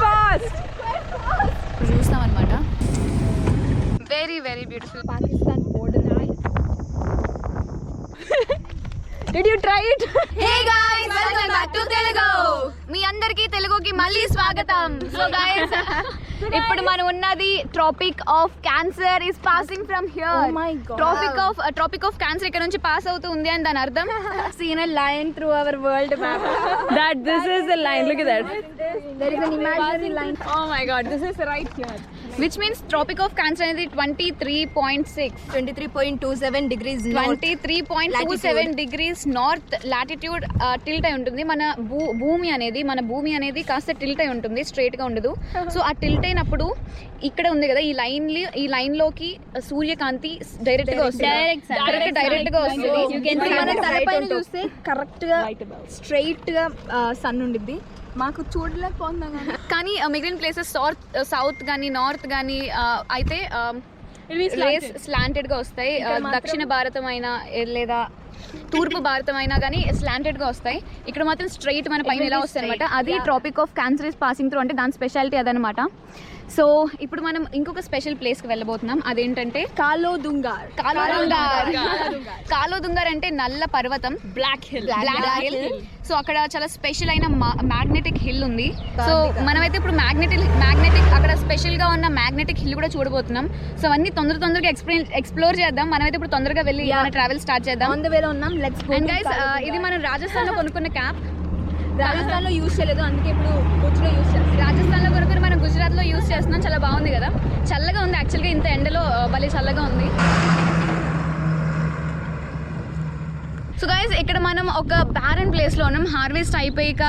Fast చూస్తాం అనమాట. Very very beautiful Pakistan border. Did you try it? Hey guys, welcome back to Telugo. మీ అందరికీ తెలుగుకి మళ్ళీ స్వాగతం. So guys, ఇప్పుడు మనం ఉన్నది tropic of cancer is passing from here. Oh my god. Tropic of cancer ఇక్కడ నుంచి పాస్ అవుతూ ఉంది అని దాని అర్థం. Seen a line through our world map. That this is the line. Look at that. There is an imaginary line. Oh my god, this is right here. Which means tropic of cancer అనేది 23.27 degrees north. 23.27 degrees north latitude tilt అయి ఉంటుంది. మన భూమి అనేది కాస్త tilt అయి ఉంటుంది, straight గా ఉండదు. సో ఆ టిల్ట్ అయినప్పుడు ఇక్కడ ఉంది కదా ఈ లైన్ లోకి సూర్యకాంతి డైరెక్ట్ గా వస్తుంది. మన తలపైన చూస్తే కరెక్ట్ గా స్ట్రైట్ గా సన్ ఉండిద్ది. మాకు చూడలేకపోతున్నాం కానీ మిగిలిన ప్లేసెస్ సౌత్ కానీ నార్త్ కానీ అయితే రేస్ స్లాంటెడ్ గా వస్తాయి. దక్షిణ భారతం అయినా లేదా తూర్పు భారతం అయినా కానీ స్లాంటెడ్ గా వస్తాయి. ఇక్కడ మాత్రం స్ట్రైట్ మన పైన ఎలా వస్తాయి అనమాట. అది tropic of cancer is passing through అంటే దాని స్పెషాలిటీ అదనమాట. సో ఇప్పుడు మనం ఇంకొక స్పెషల్ ప్లేస్ కి వెళ్ళబోతున్నాం. అదేంటంటే కాలోదుంగార్ అంటే నల్ల పర్వతం, బ్లాక్ హిల్. సో అక్కడ చాలా స్పెషల్ అయిన మ్యాగ్నెటిక్ హిల్ ఉంది. సో మనమైతే ఇప్పుడు మ్యాగ్నెటిక్ అక్కడ స్పెషల్ గా ఉన్న మ్యాగ్నెటిక్ హిల్ కూడా చూడబోతున్నాం. సో అన్ని తొందరగా ఎక్స్ప్లోర్ చేద్దాం. మనమైతే ఇప్పుడు తొందరగా వెళ్ళి ట్రావెల్ స్టార్ట్ చేద్దాం. అండ్ గైస్, ఇది మనం రాజస్థాన్ లో కొనుక్కున్న క్యాప్. రాజస్థాన్ లో యూజ్ చేయలేదు, అందుకే ఇప్పుడు గుజరాత్ యూజ్ చేస్తాం. రాజస్థాన్ లో కొనుక్కుని మనం గుజరాత్ లో యూజ్ చేస్తున్నాం. చాలా బాగుంది కదా, చల్లగా ఉంది. యాక్చువల్గా ఇంత ఎండలో భలే చల్లగా ఉంది. సో గైస్, ఇక్కడ మనం ఒక బ్యారన్ ప్లేస్లో ఉన్నాం. హార్వెస్ట్ అయిపోయాక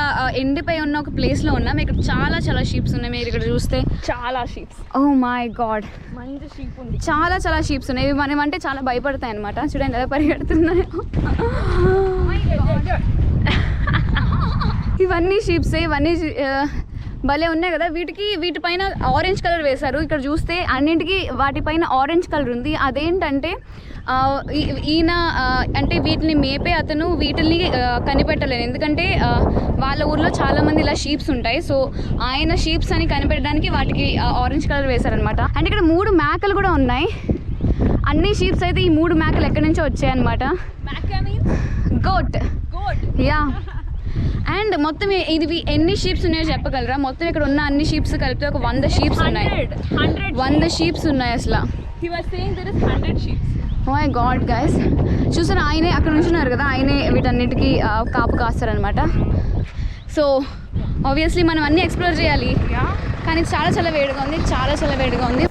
ఎండిపోయి ఉన్న ఒక ప్లేస్లో ఉన్నాం. ఇక్కడ చాలా షీప్స్ ఉన్నాయి. మీరు ఇక్కడ చూస్తే చాలా షీప్స్. ఓ మై గాడ్, మంచి షీప్ ఉంది. చాలా షీప్స్ ఉన్నాయి. ఇవి మనం అంటే చాలా భయపడతాయి అనమాట. చూడండి ఎలా పరిగెడుతున్నాయో. ఇవన్నీ షీప్సే, ఇవన్నీ భలే ఉన్నాయి కదా. వీటిపైన ఆరెంజ్ కలర్ వేశారు. ఇక్కడ చూస్తే అన్నింటికి వాటిపైన ఆరెంజ్ కలర్ ఉంది. అదేంటంటే ఈయన అంటే వీటిని మేపే అతను వీటిని కనిపెట్టలేను, ఎందుకంటే వాళ్ళ ఊర్లో చాలామంది ఇలా షీప్స్ ఉంటాయి. సో ఆయన షీప్స్ అని కనిపెట్టడానికి వాటికి ఆరెంజ్ కలర్ వేశారనమాట. అంటే ఇక్కడ 3 మేకలు కూడా ఉన్నాయి. అన్ని షీప్స్ అయితే ఈ 3 మేకలు ఎక్కడి నుంచో వచ్చాయన్నమాట. Goat yeah. అండ్ మొత్తం ఇది ఎన్ని షీప్స్ ఉన్నాయో చెప్పగలరా? మొత్తం ఇక్కడ ఉన్న అన్ని షీప్స్ కలిపితే ఒక 100 షీప్స్ ఉన్నాయి. 100 షీప్స్ ఉన్నాయి అసలు. ఓ మై గాడ్ గైస్, చూసారా? ఆయనే అక్కడ నుంచున్నారు కదా, ఆయనే వీటన్నిటికీ కాపు కాస్తారనమాట. సో ఆబ్వియస్లీ మనం అన్నీ ఎక్స్ప్లోర్ చేయాలి, కానీ చాలా వేడిగా ఉంది.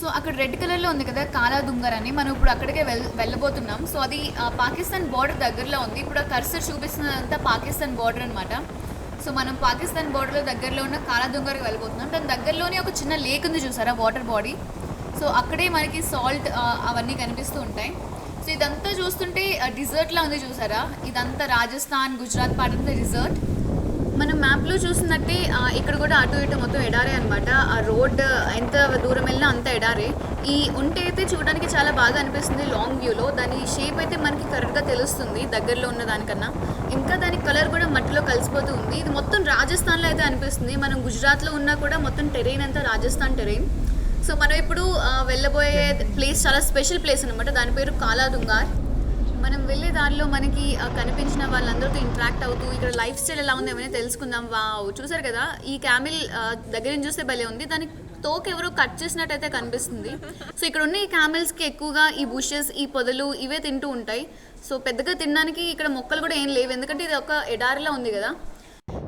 సో అక్కడ రెడ్ కలర్లో ఉంది కదా కాలాదుంగర్ అని, మనం ఇప్పుడు అక్కడికే వెళ్ళబోతున్నాం. సో అది పాకిస్తాన్ బార్డర్ దగ్గరలో ఉంది. ఇప్పుడు ఆ కర్సర్ చూపిస్తున్నదంతా పాకిస్తాన్ బార్డర్ అనమాట. సో మనం పాకిస్తాన్ బార్డర్లో దగ్గరలో ఉన్న కాలాదుంగర్కి వెళ్ళబోతున్నాం. దాని దగ్గరలోనే ఒక చిన్న లేక్ ఉంది, చూసారా? Water body. సో అక్కడే మనకి సాల్ట్ అవన్నీ కనిపిస్తూ ఉంటాయి. సో ఇదంతా చూస్తుంటే డిజర్ట్లా ఉంది, చూసారా? ఇదంతా Rajasthan, Gujarat part of the desert. మనం మ్యాప్లో చూసినట్టే ఇక్కడ కూడా అటు ఇటు మొత్తం ఎడారే అనమాట. ఆ రోడ్ ఎంత దూరం వెళ్ళినా అంత ఎడారే. ఈ ఉంటే అయితే చూడడానికి చాలా బాగా అనిపిస్తుంది లాంగ్ వ్యూలో. దాని షేప్ అయితే మనకి కరెక్ట్గా తెలుస్తుంది దగ్గరలో ఉన్న దానికన్నా. ఇంకా దాని కలర్ కూడా మట్టిలో కలిసిపోతూ ఉంది. ఇది మొత్తం రాజస్థాన్లో అయితే అనిపిస్తుంది. మనం గుజరాత్లో ఉన్నా కూడా మొత్తం టెరైన్ అంతా రాజస్థాన్ టెరైన్. సో మనం ఇప్పుడు వెళ్ళబోయే ప్లేస్ చాలా స్పెషల్ ప్లేస్ అనమాట. దాని పేరు కాలాదుంగార్. మనం వెళ్ళే దారిలో మనకి కనిపించిన వాళ్ళందరితో ఇంటరాక్ట్ అవుతూ ఇక్కడ లైఫ్ స్టైల్ ఎలా ఉంది ఏమైనా తెలుసుకుందాం. వావ్, చూసారు కదా? ఈ క్యామిల్ దగ్గర నుంచి చూస్తే భలే ఉంది. దాని తోక ఎవరో కట్ చేసినట్టయితే కనిపిస్తుంది. సో ఇక్కడ ఉన్న ఈ క్యామిల్స్కి ఎక్కువగా ఈ బుషెస్, ఈ పొదలు ఇవే తింటూ ఉంటాయి. సో పెద్దగా తినడానికి ఇక్కడ మొక్కలు కూడా ఏం లేవు, ఎందుకంటే ఇది ఒక ఎడారిలా ఉంది కదా.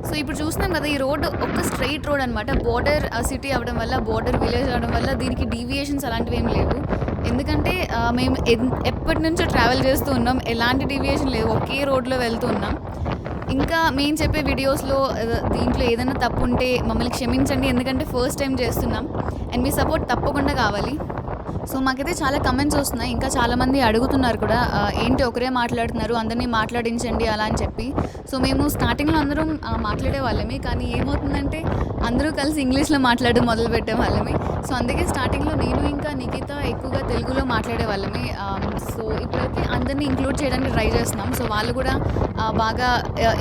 సో ఇప్పుడు చూస్తున్నాం కదా, ఈ రోడ్ ఒక స్ట్రైట్ రోడ్ అనమాట. బోర్డర్ సిటీ అవ్వడం వల్ల, బోర్డర్ విలేజ్ అవ్వడం వల్ల దీనికి డీవియేషన్స్ అలాంటివి ఏం లేవు. ఎందుకంటే మేము ఎప్పటి నుంచో ట్రావెల్ చేస్తూ ఉన్నాం, ఎలాంటి డీవియేషన్ లేవు, ఒకే రోడ్లో వెళ్తూ ఉన్నాం. ఇంకా మేము చెప్పే వీడియోస్లో దీంట్లో ఏదైనా తప్పు ఉంటే మమ్మల్ని క్షమించండి, ఎందుకంటే ఫస్ట్ టైం చేస్తున్నాం అండ్ మీ సపోర్ట్ తప్పకుండా కావాలి. సో మాకైతే చాలా కమెంట్స్ వస్తున్నాయి, ఇంకా చాలామంది అడుగుతున్నారు కూడా, ఏంటి ఒకరే మాట్లాడుతున్నారు, అందరినీ మాట్లాడించండి అలా అని చెప్పి. సో మేము స్టార్టింగ్లో అందరం మాట్లాడే వాళ్ళమే, కానీ ఏమవుతుందంటే అందరూ కలిసి ఇంగ్లీష్లో మాట్లాడడం మొదలు పెట్టే వాళ్ళమే. సో అందుకే స్టార్టింగ్లో నేను ఇంకా నిఖిత ఎక్కువగా తెలుగులో మాట్లాడే వాళ్ళమే. సో ఇప్పుడైతే అందరినీ ఇంక్లూడ్ చేయడానికి ట్రై చేస్తున్నాం. సో వాళ్ళు కూడా బాగా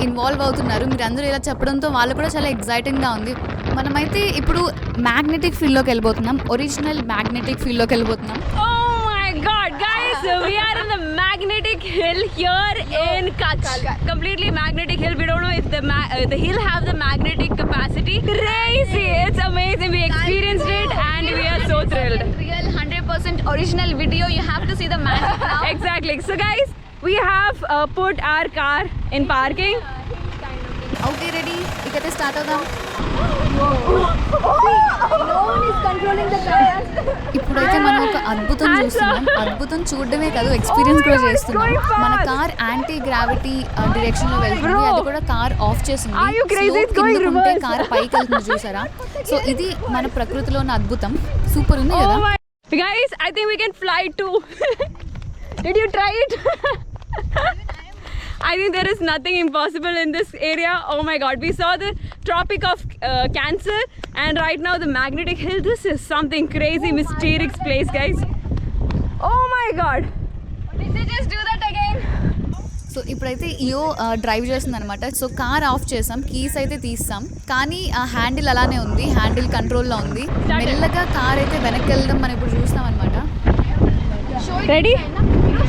ఇన్వాల్వ్ అవుతున్నారు. మీరు అందరూ ఇలా చెప్పడంతో వాళ్ళు కూడా చాలా ఎగ్జైటింగ్గా ఉంది. మనమైతే ఇప్పుడు మ్యాగ్నెటిక్ ఫీల్డ్లోకి వెళ్ళిపోతున్నాం, ఒరిజినల్ మ్యాగ్నెటిక్ ఫీల్డ్లోకి వెళ్ళిపోతున్నాం. Oh my god, guys, we are in the magnetic hill here in Kutch. Completely magnetic hill. We don't know if the hill have the magnetic capacity. Crazy, it's amazing. We experienced it and we are so thrilled. Real 100% original video. You have to see the magic now. Exactly. So guys, we have put our car in parking. Okay, ready? ఇకైతే start అవుదాం. ఇప్పుడైతే మనం ఒక అద్భుతం చూస్తున్నాం. అద్భుతం చూడడమే కాదు, ఎక్స్పీరియన్స్ కూడా చేస్తున్నాం. మన కార్ యాంటీ గ్రావిటీ డైరెక్షన్ లో వెళ్తుంది. అది కూడా కార్ ఆఫ్ చేసింది. కిందకుంటే కార్ పైకి వెళ్తుంది, చూసారా? సో ఇది మన ప్రకృతిలో ఉన్న అద్భుతం. సూపర్ ఉంది కదా. Guys, I think we can fly too. Did you try it? I think there is nothing impossible in this area. Oh my god, we saw the Tropic of Cancer and right now the magnetic hill. This is something crazy, mysterious place, guys. Oh my god, did they just do that again? So ఇప్పుడైతే ఇయో drive చేస్తుంది అనమాట. So car of చేసాం, keys అయితే తీస్తాం, కానీ ఆ handle అలానే ఉంది, హ్యాండిల్ కంట్రోల్లో ఉంది. మెల్లగా కార్ అయితే వెనక్కి వెళ్ళడం మనం ఇప్పుడు చూస్తాం అనమాట. ready?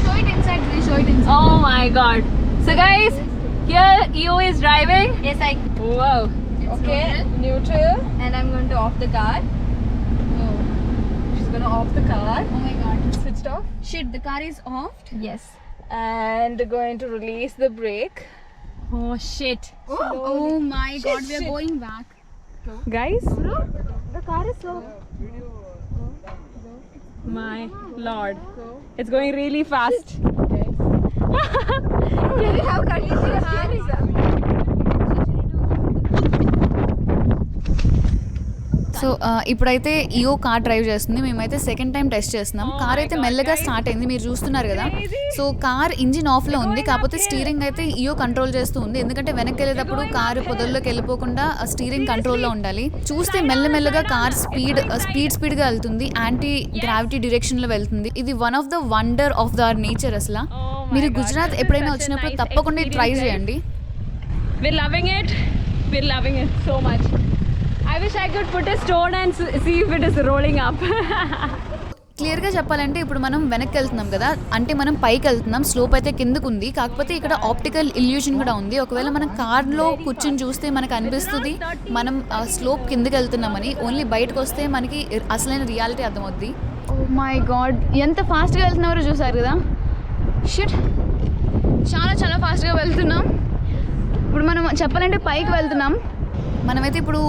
Show it inside. Show it inside. Oh my god. So guys, here Eo is driving. Yes, Wow. okay, Neutral. and I'm going to off the car. Oh. She's gonna off the car. Oh my god, Switched off. shit, the car is off. Yes. And going to release the brake. Oh shit. Oh my god, we are going back. Guys, The car is slow. my lord. It's going really fast. We have conditions. So ఇప్పుడైతే ఇయో car drive చేస్తుంది, మేమైతే second time test చేస్తున్నాం. Car అయితే మెల్లగా start అయింది, మీరు చూస్తున్నారు కదా. సో కార్ ఇంజిన్ ఆఫ్లో ఉంది, కాకపోతే స్టీరింగ్ అయితే ఇయో కంట్రోల్ చేస్తూ ఉంది. ఎందుకంటే వెనక్కి వెళ్ళేటప్పుడు కారు పొదల్లోకి వెళ్ళిపోకుండా స్టీరింగ్ కంట్రోల్లో ఉండాలి. చూస్తే మెల్లమెల్లగా కార్ స్పీడ్గా వెళ్తుంది, యాంటీ గ్రావిటీ డైరెక్షన్లో వెళ్తుంది. ఇది one of the wonder of the nature. అసలు మీరు గుజరాత్ ఎప్పుడైనా వచ్చినప్పుడు తప్పకుండా ట్రై చేయండి. We're loving it so much. I wish I could put a stone and see if it is rolling up. క్లియర్గా చెప్పాలంటే ఇప్పుడు మనం వెనక్కి వెళ్తున్నాం కదా, అంటే మనం పైకి వెళ్తున్నాం. స్లోప్ అయితే కిందకు ఉంది, కాకపోతే ఇక్కడ ఆప్టికల్ ఇల్యూషన్ కూడా ఉంది. ఒకవేళ మనం కార్లో కూర్చొని చూస్తే మనకు అనిపిస్తుంది మనం స్లోప్ కిందకి వెళ్తున్నామని. ఓన్లీ బయటకు వస్తే మనకి అసలైన రియాలిటీ అర్థమవుద్ది. ఓ మై గాడ్, ఎంత ఫాస్ట్గా వెళ్తున్నారో చూసారు కదా. షిట్, చాలా చాలా ఫాస్ట్గా వెళ్తున్నాం. ఇప్పుడు మనం చెప్పాలంటే పైకి వెళ్తున్నాం. మనమైతే ఇప్పుడు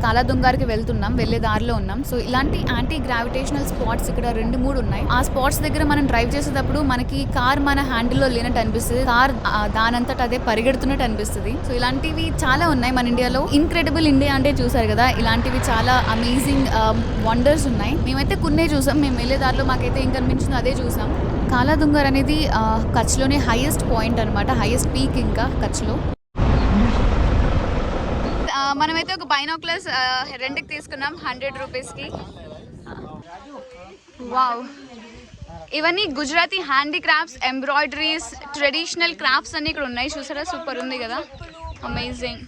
కాలాదుంగారికి వెళ్తున్నాం, వెళ్ళే దారిలో ఉన్నాం. సో ఇలాంటి యాంటీ గ్రావిటేషనల్ స్పాట్స్ ఇక్కడ 2-3 ఉన్నాయి. ఆ స్పాట్స్ దగ్గర మనం డ్రైవ్ చేసేటప్పుడు మనకి కార్ మన హ్యాండిల్లో లేనట్టు అనిపిస్తుంది, కార్ దానంతట అదే పరిగెడుతున్నట్టు అనిపిస్తుంది. సో ఇలాంటివి చాలా ఉన్నాయి మన ఇండియాలో. ఇన్క్రెడిబుల్ ఇండియా అంటే చూసారు కదా, ఇలాంటివి చాలా అమేజింగ్ వండర్స్ ఉన్నాయి. మేమైతే కొన్నే చూసాం, మేము వెళ్ళే దారిలో మాకైతే ఏం కనిపించిందో అదే చూసాం. కాలాదుంగర్ అనేది కచ్లోనే హైయెస్ట్ పాయింట్ అనమాట, హైయెస్ట్ పీక్ ఇంకా కచ్లో. మనమైతే ఒక బైనాక్యులర్స్ రెంట్కి తీసుకున్నాం 100 రూపీస్కి. వావ్, ఇవన్నీ Gujarati handicrafts, embroideries, traditional crafts అన్నీ ఇక్కడ ఉన్నాయి. చూసారా, సూపర్ ఉంది కదా, అమేజింగ్.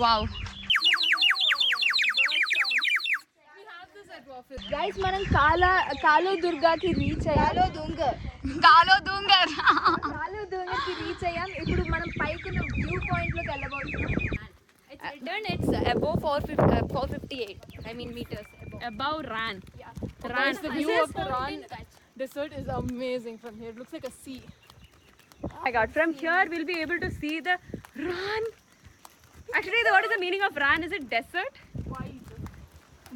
వావ్ Guys, మనం కాలోదుర్గాకి రీచ్ అయ్యాం. కాలోదుంగర్కి రీచ్ అయ్యాం. ఇప్పుడు మనం పైకున్న వ్యూ పాయింట్ లోకి వెళ్ళబోతున్నాం. It's above 458. I mean meters Above Ran. Ran. The view of the Ran desert is amazing from here. It looks like a sea. Oh my god, from here we'll be able to see the Ran. Actually, what is the meaning of Ran? Is it desert?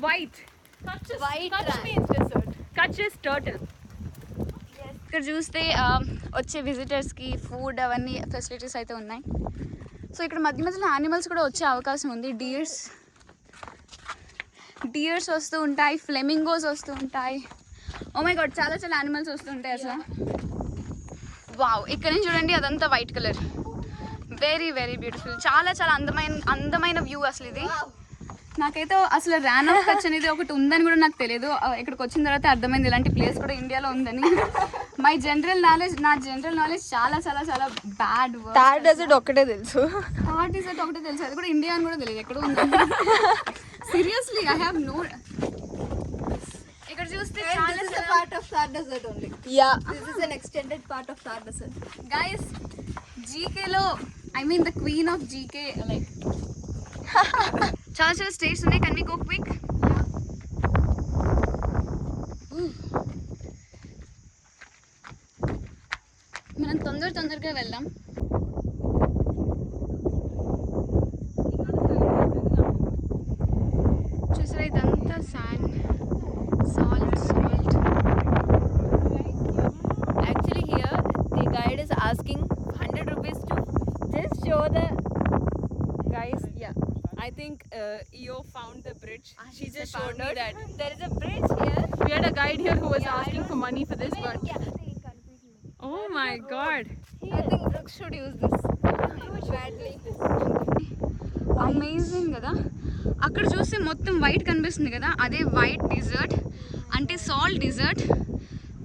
White. Kutch means desert. Kutch is turtle. ఇక్కడ చూస్తే వచ్చే విజిటర్స్కి food అవన్నీ facilities అయితే ఉన్నాయి. So ఇక్కడ మధ్య మధ్యలో animals కూడా వచ్చే అవకాశం ఉంది. డియర్స్ వస్తూ ఉంటాయి, ఫ్లెమింగోస్ వస్తూ ఉంటాయి. ఓ మై గాడ్, చాలా చాలా యానిమల్స్ వస్తూ ఉంటాయి అసలు. వావ్, ఇక్కడ నుంచి చూడండి, అదంతా white colour, very very beautiful. చాలా చాలా అందమైన వ్యూ అసలు ఇది. నాకైతే అసలు ర్యాన్ ఆఫ్ కచ్ అనేది ఒకటి ఉందని కూడా నాకు తెలియదు. ఇక్కడికి వచ్చిన తర్వాత అర్థమైంది ఇలాంటి ప్లేస్ కూడా ఇండియాలో ఉందని. మై జనరల్ నాలెడ్జ్, నా జనరల్ నాలెడ్జ్ చాలా చాలా చాలా బ్యాడ్. థర్డ్ డెజర్ట్ ఒక్కటే తెలుసు. థర్డ్ డెజర్ట్ ఒకటే తెలుసు, అది కూడా ఇండియా అని కూడా తెలియదు ఎక్కడ ఉంది. Seriously I have no. ఇక్కడ చూస్తే చాలా part of Thar Desert only. Yeah. This is an extended part of Thar Desert. Guys జీకేలో I mean the queen of GK like చాలా చాలా స్టేట్స్ ఉన్నాయి. Can we go quick? మనం తొందరగా వెళ్దాం. చూసారా ఇదంతా salt. Actually, here the guide is asking 100 rupees to just show the guys. Yeah, I think Eo found the bridge. She just showed me found out that. there is a bridge here. We had a guide here who was asking for money for this, but Oh my god. I think Brooks should use this badly. Amazing కదా. అక్కడ చూస్తే మొత్తం white కనిపిస్తుంది కదా, అదే white desert అంటే salt desert.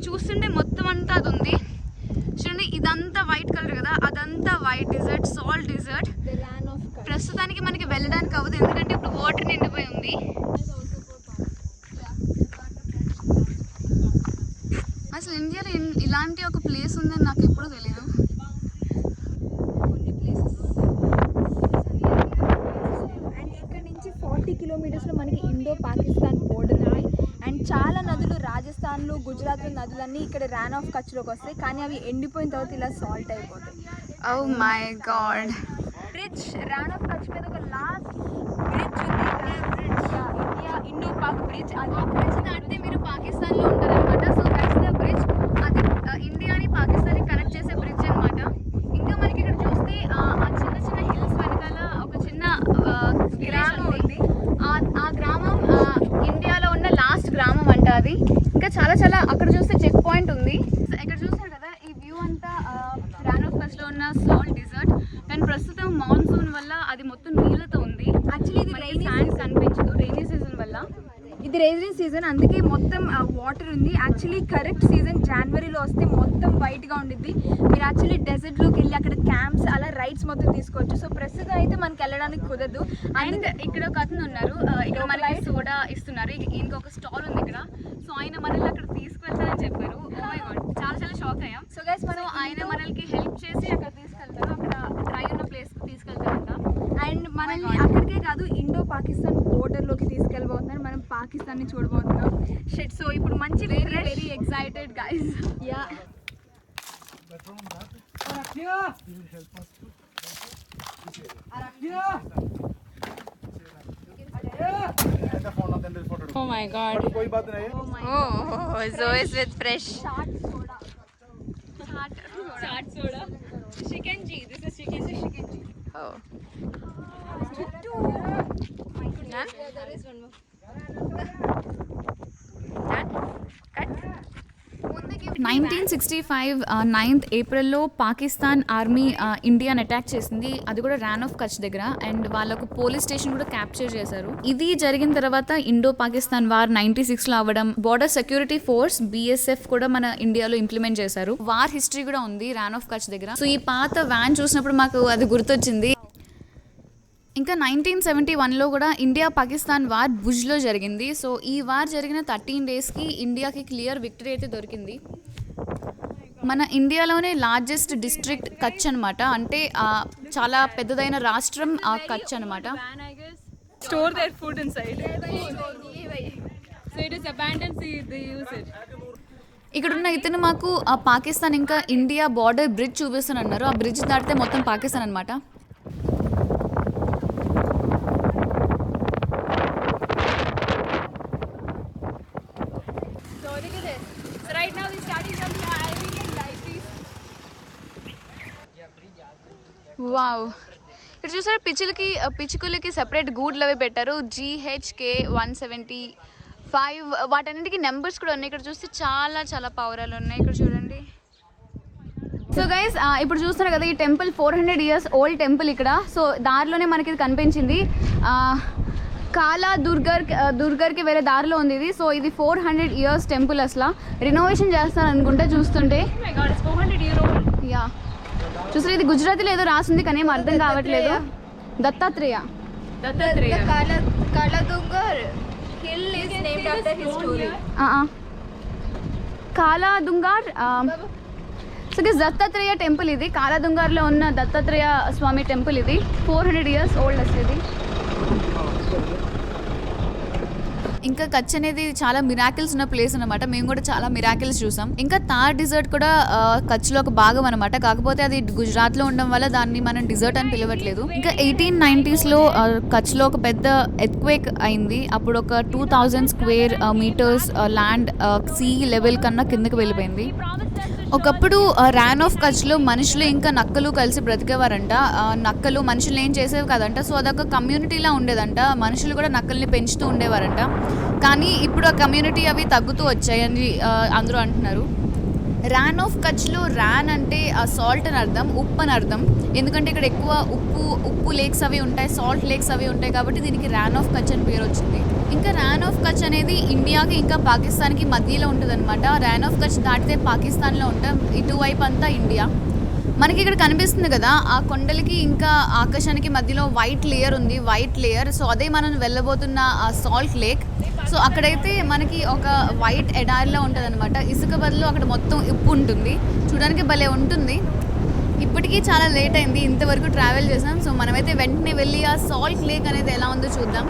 చూస్తుంటే మొత్తం అంతా అది ఉంది చూడండి, ఇదంతా వైట్ కలర్ కదా, అదంతా white desert, salt desert. The land of Kutch. ప్రస్తుతానికి మనకి వెళ్ళడానికి అవ్వదు ఎందుకంటే ఇప్పుడు వాటర్ నిండిపోయి ఉంది. అసలు ఇండియాలో ఇలాంటి ఒక ప్లేస్ ఉందని నాకు ఎప్పుడూ తెలియదు. అండ్ ఇక్కడ నుంచి 40 కిలోమీటర్స్లో మనకి ఇండో పాకిస్తాన్ బోర్డర్ ఉంది. అండ్ చాలా నదులు రాజస్థాన్లో, గుజరాత్లో నదులన్నీ ఇక్కడ ర్యాన్ ఆఫ్ కచ్లోకి వస్తాయి, కానీ అవి ఎండిపోయిన తర్వాత ఇలా సాల్ట్ అయిపోతాయి. Oh my god. Bridge Rann of Kutch మీద ఒక లాస్ట్ బ్రిడ్జ్ ఉంది, ఇండియా ఇండో పాక్ బ్రిడ్జ్. అది బ్రిడ్జ్ దాటితే మీరు పాకిస్తాన్లో ఉంటారనమాట. So that's the bridge. అది ఇండియాని పాకిస్తాన్ని కనెక్ట్ చేసే బ్రిడ్జ్ అనమాట. ఇంకా మనకి ఇక్కడ చూస్తే ఆ చిన్న చిన్న హిల్స్ వెనకాల ఒక చిన్న గ్రామం ఉంది. ఆ గ్రామం ఇండియాలో ఉన్న లాస్ట్ గ్రామం అంట అది. ఇంకా చాలా చాలా అక్కడ చూస్తే చెక్ పాయింట్ ఉంది. ఇక్కడ చూస్తారు కదా ఈ వ్యూ అంతా ర్యాన్ ఆఫ్ కచ్లో ఉన్న సాల్ట్ డిజర్ట్. కానీ ప్రస్తుతం మాన్సూన్ వల్ల అది మొత్తం నీళ్ళతో ఉంది. యాక్చువల్లీ ఇది మనకి శాండ్ కనిపించదు రైనీ సీజన్ వల్ల. ఇది రైనీ సీజన్, అందుకే మొత్తం వాటర్ ఉంది. యాక్చువల్లీ కరెక్ట్ సీజన్ జనవరిలో వస్తే మొత్తం వైట్గా ఉండిద్ది. మీరు యాక్చువల్లీ డెజర్ట్లోకి వెళ్ళి అక్కడ క్యాంప్స్ అలా రైడ్స్ మొత్తం తీసుకోవచ్చు. సో ప్రస్తుతం అయితే మనకి వెళ్ళడానికి కుదరదు. అండ్ ఇక్కడ ఒక అతను ఉన్నారు, ఇక్కడ మనకి సోడా ఇస్తున్నారు. ఇంకొక స్టాల్ ఉంది ఇక్కడ. సో ఆయన మనల్ని అక్కడ తీసుకువెళ్తారని చెప్పారు. ఓ మై గాడ్, చాలా చాలా షాక్ అయ్యాం. సో గైస్ మనం ఆయన మనల్కి హెల్ప్ చేసి అక్కడ తీసుకెళ్తారు. అక్కడ డ్రై ఉన్న ప్లేస్కి తీసుకెళ్తారంట. అండ్ మనల్ని అక్కడికే కాదు, ఇండో పాకిస్తాన్ బోర్డర్లోకి తీసుకెళ్ళబోతున్నారు. మనం పాకిస్తాన్ని చూడబోతున్నాం. షెట్. సో ఇప్పుడు మంచి very excited guys. Yeah. Oh my god. Oh, Zoe's with fresh. Chaat soda. Shikanji. This is shikanji. Oh. Huh? There is one more. 1965 9th ఏప్రిల్లో పాకిస్తాన్ ఆర్మీ ఇండియాని అటాక్ చేసింది. అది కూడా ర్యాన్ ఆఫ్ కచ్ దగ్గర. అండ్ వాళ్ళకు పోలీస్ స్టేషన్ కూడా capture చేశారు. ఇది జరిగిన తర్వాత ఇండో పాకిస్తాన్ వార్ 96లో అవ్వడం, బోర్డర్ సెక్యూరిటీ ఫోర్స్ BSF కూడా మన ఇండియాలో ఇంప్లిమెంట్ చేశారు. వార్ హిస్టరీ కూడా ఉంది ర్యాన్ ఆఫ్ కచ్ దగ్గర. సో ఈ పాత వ్యాన్ చూసినప్పుడు మాకు అది గుర్తొచ్చింది. ఇంకా 1971లో కూడా ఇండియా పాకిస్తాన్ వార్ భుజ్లో జరిగింది. సో ఈ వార్ జరిగిన 13 డేస్కి ఇండియాకి క్లియర్ విక్టరీ అయితే దొరికింది. మన ఇండియాలోనే లార్జెస్ట్ డిస్ట్రిక్ట్ కచ్ అనమాట. అంటే చాలా పెద్దదైన రాష్ట్రం ఆ కచ్ అనమాట. Store their food inside. So it is abandoned, they use it. ఇక్కడున్న ఇతను మాకు ఆ పాకిస్తాన్ ఇంకా ఇండియా బార్డర్ బ్రిడ్జ్ చూపిస్తానన్నారు. ఆ బ్రిడ్జ్ దాటితే మొత్తం పాకిస్తాన్ అనమాట. So look at this. So right now we're starting from here. I'll be getting lighties. Wow, ఇక్కడ చూసారా పిచ్చుకలకి సెపరేట్ గూడ్లు అవి పెట్టారు. GHK 175 వాటన్నిటికీ నెంబర్స్ కూడా ఉన్నాయి. ఇక్కడ చూస్తే చాలా చాలా పావురాలు ఉన్నాయి. ఇక్కడ చూడండి. సో గైస్ ఇప్పుడు చూస్తున్నారు కదా ఈ టెంపుల్ 400 years ఓల్డ్ టెంపుల్ ఇక్కడ. సో దారిలోనే మనకి ఇది కనిపించింది. కాలా దుర్గర్కి వేరే దారిలో ఉంది ఇది. సో ఇది 400 years టెంపుల్. అసలు రినోవేషన్ చేస్తాను అనుకుంటే చూస్తుంటే. Oh my god, it's 400 years old. Yeah చూసారు, ఇది గుజరాతీలో ఏదో రాసింది కానీ ఏం అర్థం కావట్లేదు. Dattatreya. Kaladungar hill is named after his story. Kaladungar. So this Dattatreya temple. ఇది కాలాదుంగార్లో ఉన్న దత్తాత్రేయ స్వామి టెంపుల్. ఇది 400 years ఓల్డ్ అసలు ఇది. ఇంకా కచ్ అనేది చాలా మిరాకిల్స్ ఉన్న ప్లేస్ అనమాట. మేము కూడా చాలా మిరాకిల్స్ చూసాం. ఇంకా థార్ డిజర్ట్ కూడా కచ్లో ఒక భాగం అనమాట. కాకపోతే అది గుజరాత్లో ఉండడం వల్ల దాన్ని మనం డిజర్ట్ అని పిలవట్లేదు. ఇంకా 1890s కచ్లో ఒక పెద్ద ఎర్త్క్వేక్ అయింది. అప్పుడు ఒక 2000 square meters land sea level కన్నా కిందకి వెళ్ళిపోయింది. ఒకప్పుడు ర్యాన్ ఆఫ్ కచ్లో మనుషులు ఇంకా నక్కలు కలిసి బ్రతికేవారంట. నక్కలు మనుషులు ఏం చేసేవి కాదంట. సో అదొక కమ్యూనిటీలా ఉండేదంట. మనుషులు కూడా నక్కల్ని పెంచుతూ ఉండేవారంట. కానీ ఇప్పుడు ఆ కమ్యూనిటీ అవి తగ్గుతూ వచ్చాయని అందరూ అంటున్నారు. ర్యాన్ ఆఫ్ కచ్లో ర్యాన్ అంటే సాల్ట్ అని అర్థం, ఉప్పు అని అర్థం. ఎందుకంటే ఇక్కడ ఎక్కువ ఉప్పు లేక్స్ అవి ఉంటాయి, సాల్ట్ లేక్స్ అవి ఉంటాయి కాబట్టి దీనికి ర్యాన్ ఆఫ్ కచ్ అని పేరు వచ్చింది. ఇంకా ర్యాన్ ఆఫ్ కచ్ అనేది ఇండియాకి ఇంకా పాకిస్తాన్కి మధ్యలో ఉంటుంది అనమాట. ర్యాన్ ఆఫ్ కచ్ దాటితే పాకిస్తాన్లో ఉంటాం, ఇటువైపు అంతా ఇండియా. మనకి ఇక్కడ కనిపిస్తుంది కదా ఆ కొండలకి ఇంకా ఆకాశానికి మధ్యలో వైట్ లేయర్ ఉంది, వైట్ లేయర్. సో అదే మనం వెళ్ళబోతున్న సాల్ట్ లేక్. సో అక్కడైతే మనకి ఒక వైట్ ఎడారిలో ఉంటుంది అనమాట. ఇసుక బదులు అక్కడ మొత్తం ఉప్పు ఉంటుంది. చూడడానికి భలే ఉంటుంది. ఇప్పటికీ చాలా లేట్ అయింది, ఇంతవరకు ట్రావెల్ చేసాం. సో మనమైతే వెంటనే వెళ్ళి ఆ సాల్ట్ లేక్ అనేది ఎలా ఉందో చూద్దాం.